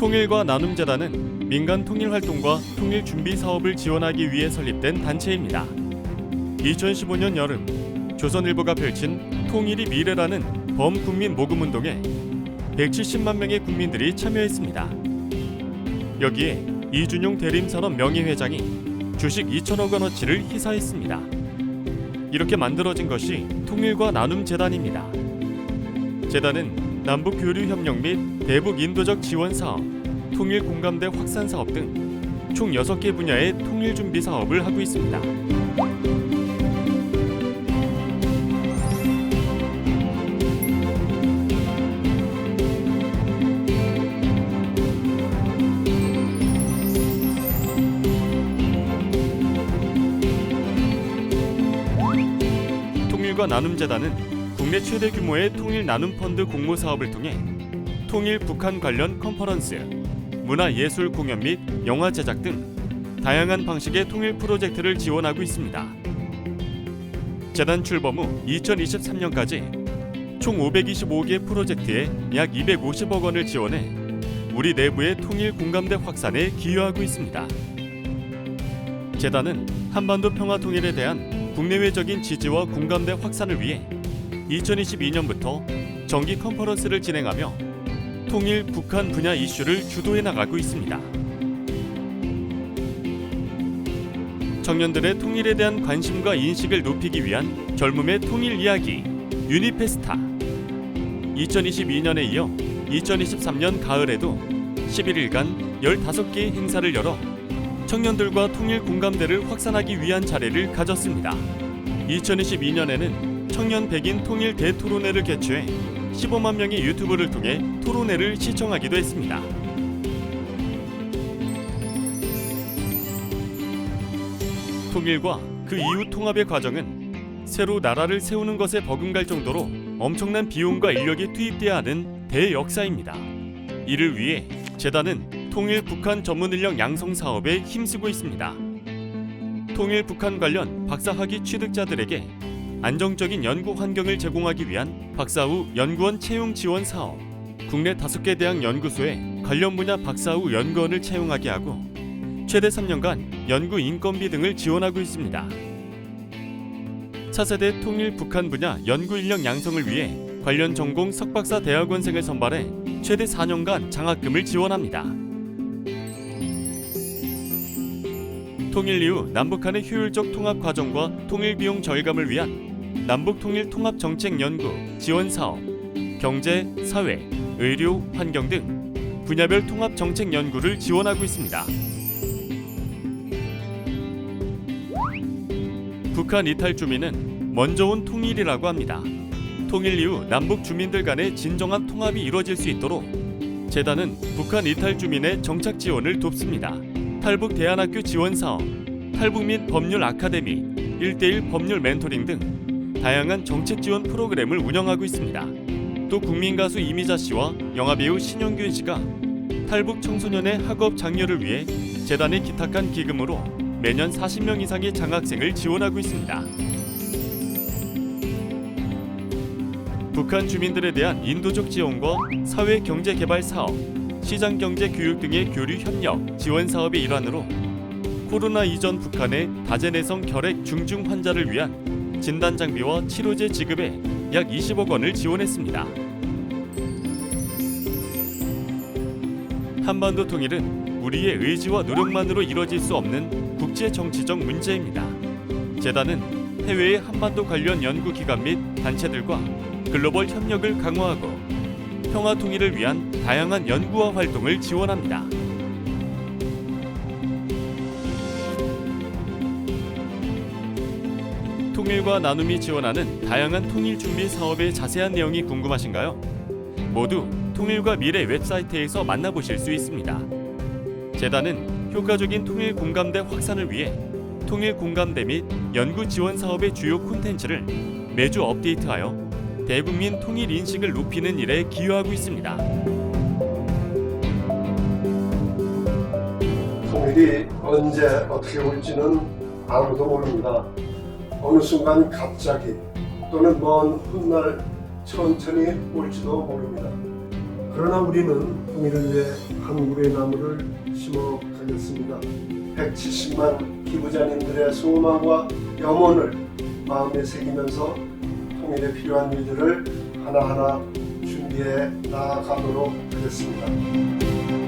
통일과 나눔재단은 민간 통일 활동과 통일 준비 사업을 지원하기 위해 설립된 단체입니다. 2015년 여름 조선일보가 펼친 통일이 미래라는 범국민 모금운동에 170만 명의 국민들이 참여했습니다. 여기에 이준용 대림산업 명예회장이 주식 2천억 원어치를 희사했습니다. 이렇게 만들어진 것이 통일과 나눔재단입니다. 재단은 남북교류협력 및 대북인도적 지원사업, 통일공감대 확산사업 등 총 6개 분야의 통일준비 사업을 하고 있습니다. 통일과 나눔재단은 국내 최대 규모의 통일 나눔 펀드 공모 사업을 통해 통일 북한 관련 컨퍼런스, 문화예술 공연 및 영화 제작 등 다양한 방식의 통일 프로젝트를 지원하고 있습니다. 재단 출범 후 2023년까지 총 525개 프로젝트에 약 250억 원을 지원해 우리 내부의 통일 공감대 확산에 기여하고 있습니다. 재단은 한반도 평화 통일에 대한 국내외적인 지지와 공감대 확산을 위해 2022년부터 정기 컨퍼런스를 진행하며 통일 북한 분야 이슈를 주도해 나가고 있습니다. 청년들의 통일에 대한 관심과 인식을 높이기 위한 젊음의 통일 이야기 유니페스타. 2022년에 이어 2023년 가을에도 11일간 15개의 행사를 열어 청년들과 통일 공감대를 확산하기 위한 자리를 가졌습니다. 2022년에는 청년 백인 통일 대토론회를 개최해 15만 명이 유튜브를 통해 토론회를 시청하기도 했습니다. 통일과 그 이후 통합의 과정은 새로 나라를 세우는 것에 버금갈 정도로 엄청난 비용과 인력이 투입돼야 하는 대역사입니다. 이를 위해 재단은 통일 북한 전문 인력 양성 사업에 힘쓰고 있습니다. 통일 북한 관련 박사학위 취득자들에게 안정적인 연구 환경을 제공하기 위한 박사 후 연구원 채용 지원 사업, 국내 5개 대학 연구소에 관련 분야 박사 후 연구원을 채용하게 하고 최대 3년간 연구 인건비 등을 지원하고 있습니다. 차세대 통일 북한 분야 연구 인력 양성을 위해 관련 전공 석박사 대학원생을 선발해 최대 4년간 장학금을 지원합니다. 통일 이후 남북한의 효율적 통합 과정과 통일 비용 절감을 위한 남북통일통합정책연구 지원사업, 경제, 사회, 의료, 환경 등 분야별 통합정책 연구를 지원하고 있습니다. 북한 이탈 주민은 먼저 온 통일이라고 합니다. 통일 이후 남북 주민들 간의 진정한 통합이 이루어질 수 있도록 재단은 북한 이탈 주민의 정착 지원을 돕습니다. 탈북 대안학교 지원 사업, 탈북 및 법률 아카데미, 1:1 법률 멘토링 등 다양한 정책 지원 프로그램을 운영하고 있습니다. 또 국민 가수 이미자 씨와 영화 배우 신용균 씨가 탈북 청소년의 학업 장려를 위해 재단에 기탁한 기금으로 매년 40명 이상의 장학생을 지원하고 있습니다. 북한 주민들에 대한 인도적 지원과 사회 경제 개발 사업, 시장 경제 교육 등의 교류 협력 지원 사업의 일환으로 코로나 이전 북한의 다재내성 결핵 중증 환자를 위한 진단 장비와 치료제 지급에 약 20억 원을 지원했습니다. 한반도 통일은 우리의 의지와 노력만으로 이뤄질 수 없는 국제 정치적 문제입니다. 재단은 해외의 한반도 관련 연구기관 및 단체들과 글로벌 협력을 강화하고 평화 통일을 위한 다양한 연구와 활동을 지원합니다. 통일과 나눔이 지원하는 다양한 통일 준비 사업의 자세한 내용이 궁금하신가요? 모두 통일과 미래 웹사이트에서 만나보실 수 있습니다. 재단은 효과적인 통일 공감대 확산을 위해 통일 공감대 및 연구 지원 사업의 주요 콘텐츠를 매주 업데이트하여 대국민 통일 인식을 높이는 일에 기여하고 있습니다. 통일이 언제 어떻게 올지는 아무도 모릅니다. 어느 순간 갑자기 또는 먼 훗날 천천히 올지도 모릅니다. 그러나 우리는 통일을 위해 한 그루의 나무를 심어 가겠습니다. 170만 기부자님들의 소망과 염원을 마음에 새기면서 통일에 필요한 일들을 하나하나 준비해 나아가도록 하겠습니다.